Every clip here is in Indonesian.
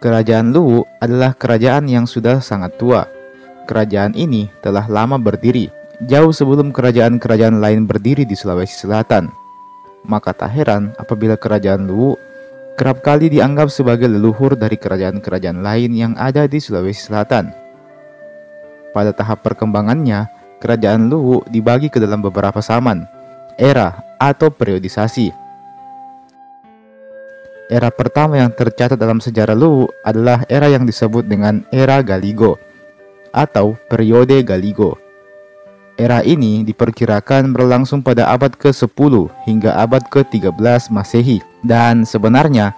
Kerajaan Luwu adalah kerajaan yang sudah sangat tua. Kerajaan ini telah lama berdiri, jauh sebelum kerajaan-kerajaan lain berdiri di Sulawesi Selatan. Maka tak heran apabila kerajaan Luwu kerap kali dianggap sebagai leluhur dari kerajaan-kerajaan lain yang ada di Sulawesi Selatan. Pada tahap perkembangannya, kerajaan Luwu dibagi ke dalam beberapa zaman, era atau periodisasi. Era pertama yang tercatat dalam sejarah Luwu adalah era yang disebut dengan era Galigo atau periode Galigo. Era ini diperkirakan berlangsung pada abad ke-10 hingga abad ke-13 Masehi, dan sebenarnya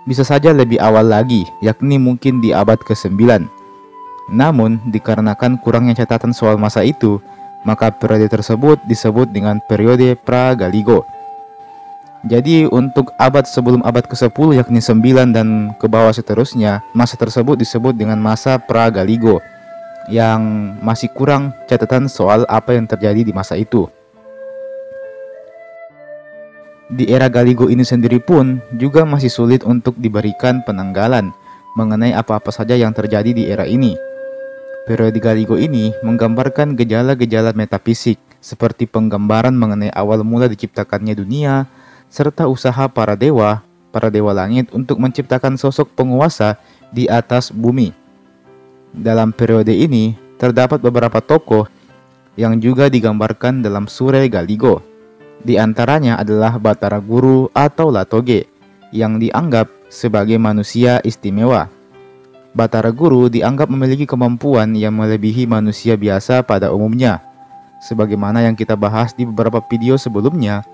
bisa saja lebih awal lagi, yakni mungkin di abad ke-9. Namun, dikarenakan kurangnya catatan soal masa itu, maka periode tersebut disebut dengan periode pra-Galigo. Jadi untuk abad sebelum abad ke-10 yakni 9 dan ke bawah seterusnya, masa tersebut disebut dengan masa pra-Galigo, yang masih kurang catatan soal apa yang terjadi di masa itu. Di era Galigo ini sendiri pun juga masih sulit untuk diberikan penanggalan mengenai apa-apa saja yang terjadi di era ini. Periode Galigo ini menggambarkan gejala-gejala metafisik seperti penggambaran mengenai awal mula diciptakannya dunia, serta usaha para dewa langit untuk menciptakan sosok penguasa di atas bumi. Dalam periode ini, terdapat beberapa tokoh yang juga digambarkan dalam Sure Galigo. Di antaranya adalah Batara Guru atau Latoge, yang dianggap sebagai manusia istimewa. Batara Guru dianggap memiliki kemampuan yang melebihi manusia biasa pada umumnya. Sebagaimana yang kita bahas di beberapa video sebelumnya,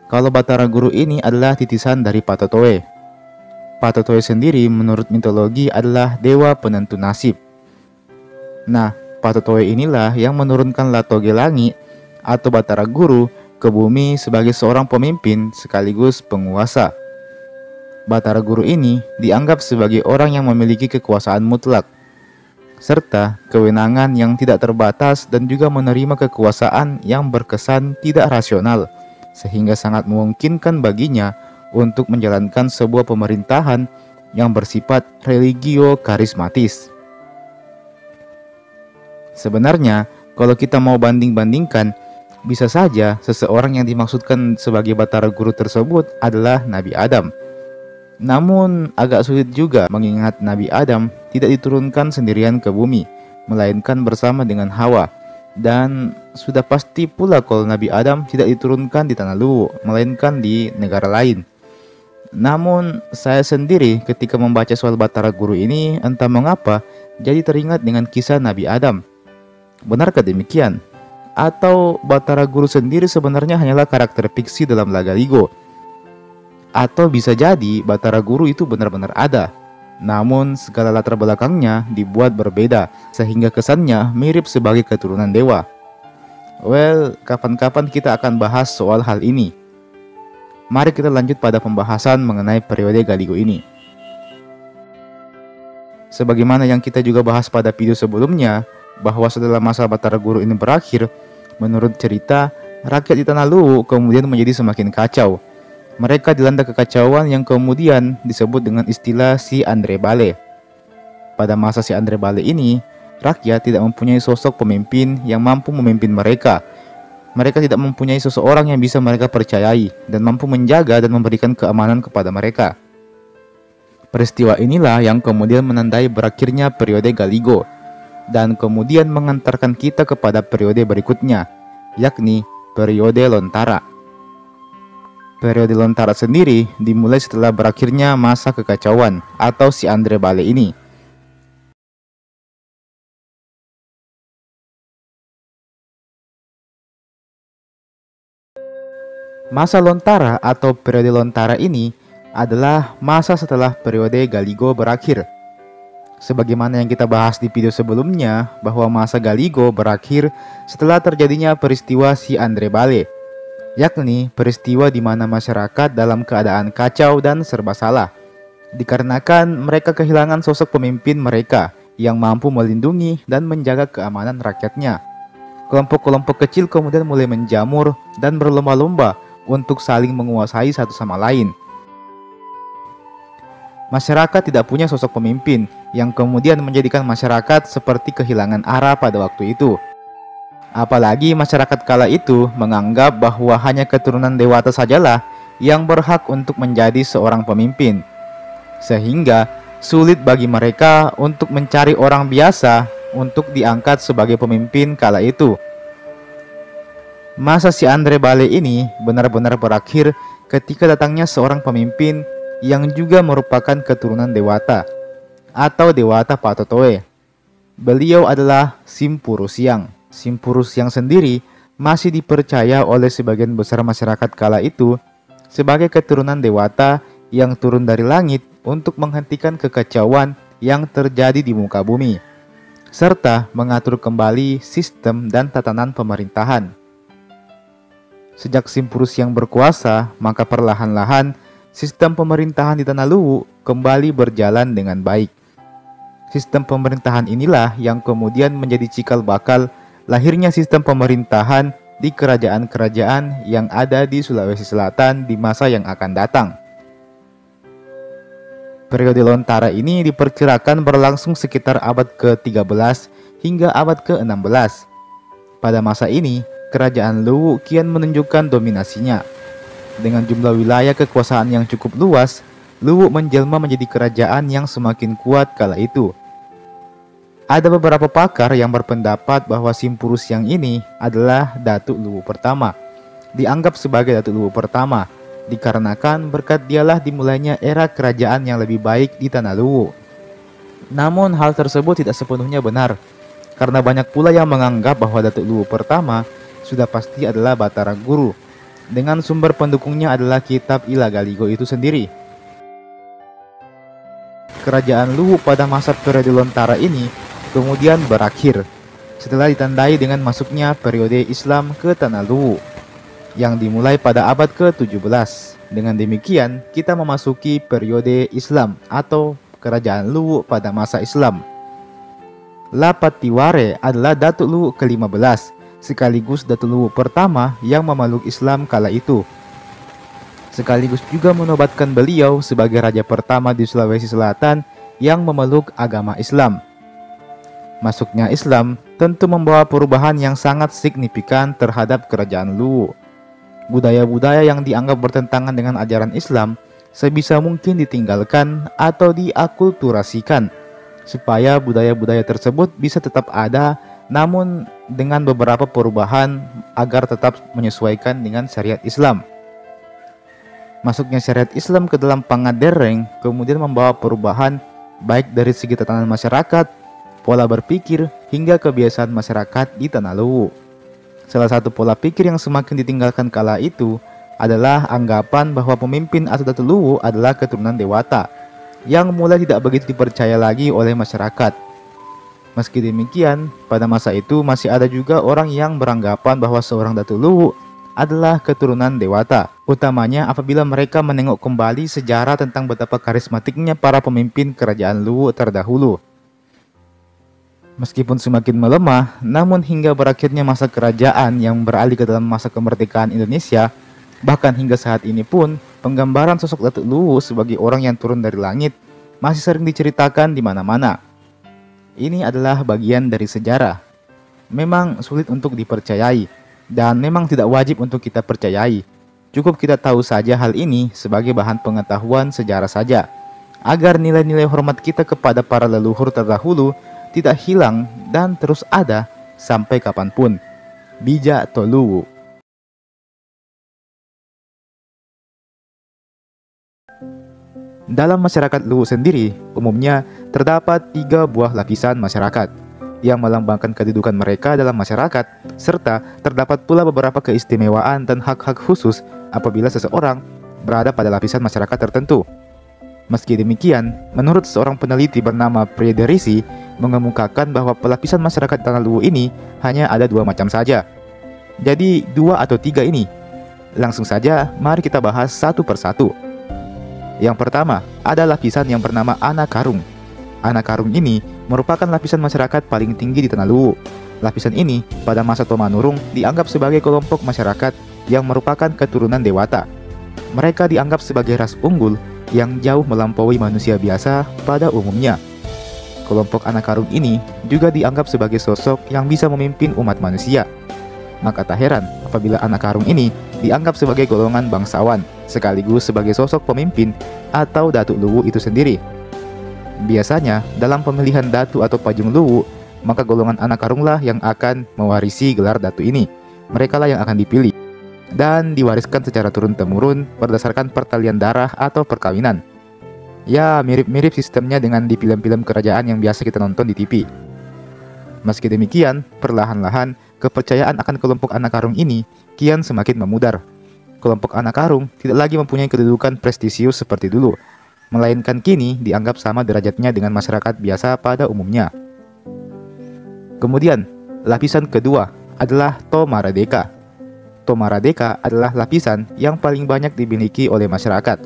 kalau Batara Guru ini adalah titisan dari Patotoe. Patotoe sendiri menurut mitologi adalah dewa penentu nasib. Nah, Patotoe inilah yang menurunkan Latoge Langit atau Batara Guru ke bumi sebagai seorang pemimpin sekaligus penguasa. Batara Guru ini dianggap sebagai orang yang memiliki kekuasaan mutlak, serta kewenangan yang tidak terbatas dan juga menerima kekuasaan yang berkesan tidak rasional, sehingga sangat memungkinkan baginya untuk menjalankan sebuah pemerintahan yang bersifat religio-karismatis. Sebenarnya, kalau kita mau banding-bandingkan, bisa saja seseorang yang dimaksudkan sebagai Batara Guru tersebut adalah Nabi Adam. Namun, agak sulit juga mengingat Nabi Adam tidak diturunkan sendirian ke bumi, melainkan bersama dengan Hawa. Dan sudah pasti pula kalau Nabi Adam tidak diturunkan di tanah Luwu, melainkan di negara lain. Namun saya sendiri ketika membaca soal Batara Guru ini, entah mengapa jadi teringat dengan kisah Nabi Adam. Benarkah demikian? Atau Batara Guru sendiri sebenarnya hanyalah karakter fiksi dalam Lagaligo? Atau bisa jadi Batara Guru itu benar-benar ada, namun segala latar belakangnya dibuat berbeda sehingga kesannya mirip sebagai keturunan dewa. Well, kapan-kapan kita akan bahas soal hal ini. Mari kita lanjut pada pembahasan mengenai periode Galigo ini. Sebagaimana yang kita juga bahas pada video sebelumnya, bahwa setelah masa Batara Guru ini berakhir, menurut cerita, rakyat di tanah Luwu kemudian menjadi semakin kacau. Mereka dilanda kekacauan yang kemudian disebut dengan istilah Si Andre Bale. Pada masa Si Andre Bale ini, rakyat tidak mempunyai sosok pemimpin yang mampu memimpin mereka. Mereka tidak mempunyai seseorang yang bisa mereka percayai dan mampu menjaga dan memberikan keamanan kepada mereka. Peristiwa inilah yang kemudian menandai berakhirnya periode Galigo, dan kemudian mengantarkan kita kepada periode berikutnya, yakni periode Lontara. Periode Lontara sendiri dimulai setelah berakhirnya masa kekacauan atau Si Andre Bale ini. Masa Lontara atau periode Lontara ini adalah masa setelah periode Galigo berakhir. Sebagaimana yang kita bahas di video sebelumnya, bahwa masa Galigo berakhir setelah terjadinya peristiwa Si Andre Bale, yakni peristiwa di mana masyarakat dalam keadaan kacau dan serba salah, dikarenakan mereka kehilangan sosok pemimpin mereka yang mampu melindungi dan menjaga keamanan rakyatnya. Kelompok-kelompok kecil kemudian mulai menjamur dan berlomba-lomba untuk saling menguasai satu sama lain. Masyarakat tidak punya sosok pemimpin yang kemudian menjadikan masyarakat seperti kehilangan arah pada waktu itu. Apalagi masyarakat kala itu menganggap bahwa hanya keturunan dewata sajalah yang berhak untuk menjadi seorang pemimpin. Sehingga sulit bagi mereka untuk mencari orang biasa untuk diangkat sebagai pemimpin kala itu. Masa si Andre Bale ini benar-benar berakhir ketika datangnya seorang pemimpin yang juga merupakan keturunan Dewata atau Dewata Patotoe. Beliau adalah Simpurusyang. Simpurusyang sendiri masih dipercaya oleh sebagian besar masyarakat kala itu sebagai keturunan Dewata yang turun dari langit untuk menghentikan kekacauan yang terjadi di muka bumi, serta mengatur kembali sistem dan tatanan pemerintahan. Sejak Simpurusyang berkuasa, maka perlahan-lahan sistem pemerintahan di Tanah Luwu kembali berjalan dengan baik. Sistem pemerintahan inilah yang kemudian menjadi cikal bakal lahirnya sistem pemerintahan di kerajaan-kerajaan yang ada di Sulawesi Selatan di masa yang akan datang. Periode Lontara ini diperkirakan berlangsung sekitar abad ke-13 hingga abad ke-16. Pada masa ini, Kerajaan Luwu kian menunjukkan dominasinya. Dengan jumlah wilayah kekuasaan yang cukup luas, Luwu menjelma menjadi kerajaan yang semakin kuat kala itu. Ada beberapa pakar yang berpendapat bahwa Simpurusyang ini adalah Datuk Luwu pertama. Dianggap sebagai Datuk Luwu pertama, dikarenakan berkat dialah dimulainya era kerajaan yang lebih baik di Tanah Luwu. Namun hal tersebut tidak sepenuhnya benar, karena banyak pula yang menganggap bahwa Datuk Luwu pertama sudah pasti adalah Batara Guru, dengan sumber pendukungnya adalah kitab Ila Galigo itu sendiri. Kerajaan Luwu pada masa periode Lontara ini kemudian berakhir setelah ditandai dengan masuknya periode Islam ke Tanah Luwu yang dimulai pada abad ke-17. Dengan demikian, kita memasuki periode Islam atau Kerajaan Luwu pada masa Islam. Lapatiware adalah Datuk Luwu ke-15, sekaligus Datuk Luwu pertama yang memeluk Islam kala itu. Sekaligus juga menobatkan beliau sebagai raja pertama di Sulawesi Selatan yang memeluk agama Islam. Masuknya Islam tentu membawa perubahan yang sangat signifikan terhadap Kerajaan Luwu. Budaya-budaya yang dianggap bertentangan dengan ajaran Islam sebisa mungkin ditinggalkan atau diakulturasikan, supaya budaya-budaya tersebut bisa tetap ada, namun dengan beberapa perubahan agar tetap menyesuaikan dengan syariat Islam. Masuknya syariat Islam ke dalam Pangandaran kemudian membawa perubahan baik dari segi tatanan masyarakat, pola berpikir, hingga kebiasaan masyarakat di Tanah Luwu. Salah satu pola pikir yang semakin ditinggalkan kala itu adalah anggapan bahwa pemimpin atau Datuk Luwu adalah keturunan Dewata, yang mulai tidak begitu dipercaya lagi oleh masyarakat. Meski demikian, pada masa itu masih ada juga orang yang beranggapan bahwa seorang Datuk Luwu adalah keturunan Dewata, utamanya apabila mereka menengok kembali sejarah tentang betapa karismatiknya para pemimpin kerajaan Luwu terdahulu. Meskipun semakin melemah, namun hingga berakhirnya masa kerajaan yang beralih ke dalam masa kemerdekaan Indonesia, bahkan hingga saat ini pun, penggambaran sosok Datuk Luwu sebagai orang yang turun dari langit masih sering diceritakan di mana-mana. Ini adalah bagian dari sejarah. Memang sulit untuk dipercayai, dan memang tidak wajib untuk kita percayai. Cukup kita tahu saja hal ini sebagai bahan pengetahuan sejarah saja, agar nilai-nilai hormat kita kepada para leluhur terdahulu tidak hilang dan terus ada sampai kapanpun. Bijak Toluwu. Dalam masyarakat Luwu sendiri, umumnya terdapat 3 buah lapisan masyarakat yang melambangkan kedudukan mereka dalam masyarakat, serta terdapat pula beberapa keistimewaan dan hak-hak khusus apabila seseorang berada pada lapisan masyarakat tertentu. Meski demikian, menurut seorang peneliti bernama Priederisi mengemukakan bahwa pelapisan masyarakat Tanah Luwu ini hanya ada 2 macam saja. Jadi 2 atau 3 ini. Langsung saja, mari kita bahas satu persatu. Yang pertama, ada lapisan yang bernama Anak Karung. Anak Karung ini merupakan lapisan masyarakat paling tinggi di Tanah Luwu. Lapisan ini pada masa Tomanurung dianggap sebagai kelompok masyarakat yang merupakan keturunan Dewata. Mereka dianggap sebagai ras unggul yang jauh melampaui manusia biasa pada umumnya. Kelompok anak karung ini juga dianggap sebagai sosok yang bisa memimpin umat manusia. Maka tak heran apabila anak karung ini dianggap sebagai golongan bangsawan, sekaligus sebagai sosok pemimpin atau Datuk Luwu itu sendiri. Biasanya dalam pemilihan Datu atau Pajung Luwu, maka golongan anak karunglah yang akan mewarisi gelar Datu ini. Mereka lah yang akan dipilih dan diwariskan secara turun-temurun berdasarkan pertalian darah atau perkawinan. Ya, mirip-mirip sistemnya dengan di film-film kerajaan yang biasa kita nonton di TV. Meski demikian, perlahan-lahan kepercayaan akan kelompok anak karung ini kian semakin memudar. Kelompok anak karung tidak lagi mempunyai kedudukan prestisius seperti dulu, melainkan kini dianggap sama derajatnya dengan masyarakat biasa pada umumnya. Kemudian, lapisan kedua adalah Tomaradeka. Tomaradeka adalah lapisan yang paling banyak dimiliki oleh masyarakat.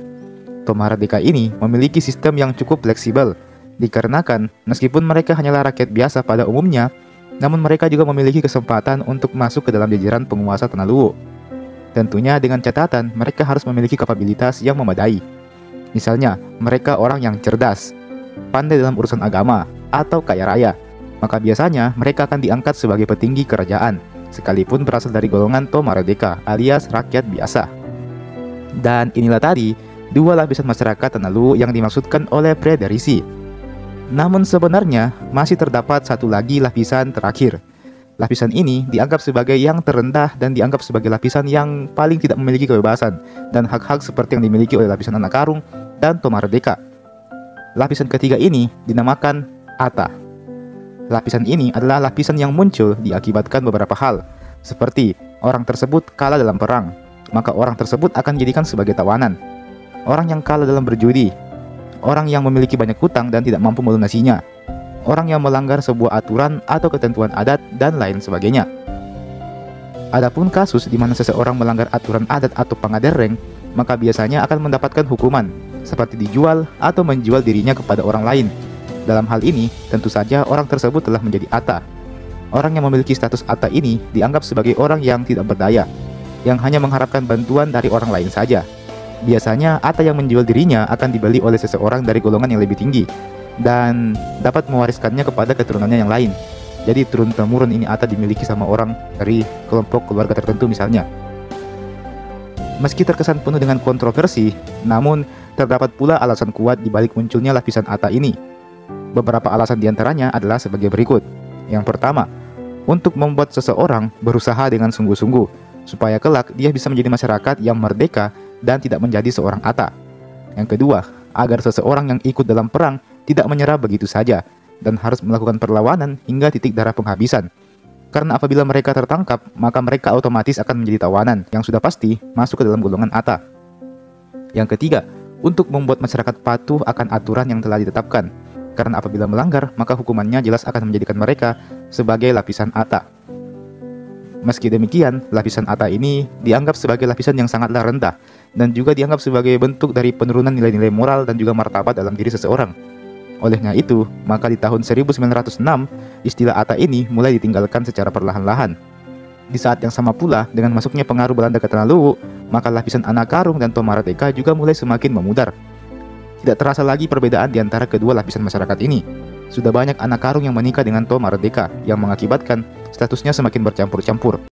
Tomaradeka ini memiliki sistem yang cukup fleksibel, dikarenakan meskipun mereka hanyalah rakyat biasa pada umumnya, namun mereka juga memiliki kesempatan untuk masuk ke dalam jajaran penguasa Tanah Luwu. Tentunya dengan catatan mereka harus memiliki kapabilitas yang memadai. Misalnya, mereka orang yang cerdas, pandai dalam urusan agama, atau kaya raya. Maka biasanya mereka akan diangkat sebagai petinggi kerajaan, sekalipun berasal dari golongan Tomaradeka alias rakyat biasa. Dan inilah tadi dua lapisan masyarakat Tanah Luwu yang dimaksudkan oleh Frederisi. Namun sebenarnya masih terdapat satu lagi lapisan terakhir. Lapisan ini dianggap sebagai yang terendah dan dianggap sebagai lapisan yang paling tidak memiliki kebebasan dan hak-hak seperti yang dimiliki oleh lapisan anak karung dan Tomaradeka. Lapisan ketiga ini dinamakan Ata. Lapisan ini adalah lapisan yang muncul diakibatkan beberapa hal, seperti orang tersebut kalah dalam perang, maka orang tersebut akan dijadikan sebagai tawanan. Orang yang kalah dalam berjudi, orang yang memiliki banyak hutang dan tidak mampu melunasinya, orang yang melanggar sebuah aturan atau ketentuan adat, dan lain sebagainya. Adapun kasus di mana seseorang melanggar aturan adat atau pangadereng, maka biasanya akan mendapatkan hukuman, seperti dijual atau menjual dirinya kepada orang lain. Dalam hal ini, tentu saja orang tersebut telah menjadi Ata. Orang yang memiliki status Ata ini dianggap sebagai orang yang tidak berdaya, yang hanya mengharapkan bantuan dari orang lain saja. Biasanya Ata yang menjual dirinya akan dibeli oleh seseorang dari golongan yang lebih tinggi dan dapat mewariskannya kepada keturunannya yang lain. Jadi turun-temurun ini Ata dimiliki sama orang dari kelompok keluarga tertentu misalnya. Meski terkesan penuh dengan kontroversi, namun terdapat pula alasan kuat di balik munculnya lapisan Ata ini. Beberapa alasan diantaranya adalah sebagai berikut. Yang pertama, untuk membuat seseorang berusaha dengan sungguh-sungguh supaya kelak dia bisa menjadi masyarakat yang merdeka dan tidak menjadi seorang Ata. Yang kedua, agar seseorang yang ikut dalam perang tidak menyerah begitu saja dan harus melakukan perlawanan hingga titik darah penghabisan. Karena apabila mereka tertangkap, maka mereka otomatis akan menjadi tawanan yang sudah pasti masuk ke dalam golongan Ata. Yang ketiga, untuk membuat masyarakat patuh akan aturan yang telah ditetapkan. Karena apabila melanggar, maka hukumannya jelas akan menjadikan mereka sebagai lapisan Ata. Meski demikian, lapisan Ata ini dianggap sebagai lapisan yang sangatlah rendah dan juga dianggap sebagai bentuk dari penurunan nilai-nilai moral dan juga martabat dalam diri seseorang. Olehnya itu, maka di tahun 1906, istilah Ata ini mulai ditinggalkan secara perlahan-lahan. Di saat yang sama pula, dengan masuknya pengaruh Belanda ke Tanah Luwu, maka lapisan anak karung dan Tomaradeka juga mulai semakin memudar. Tidak terasa lagi perbedaan di antara kedua lapisan masyarakat ini. Sudah banyak anak karung yang menikah dengan Tomaradeka yang mengakibatkan statusnya semakin bercampur-campur.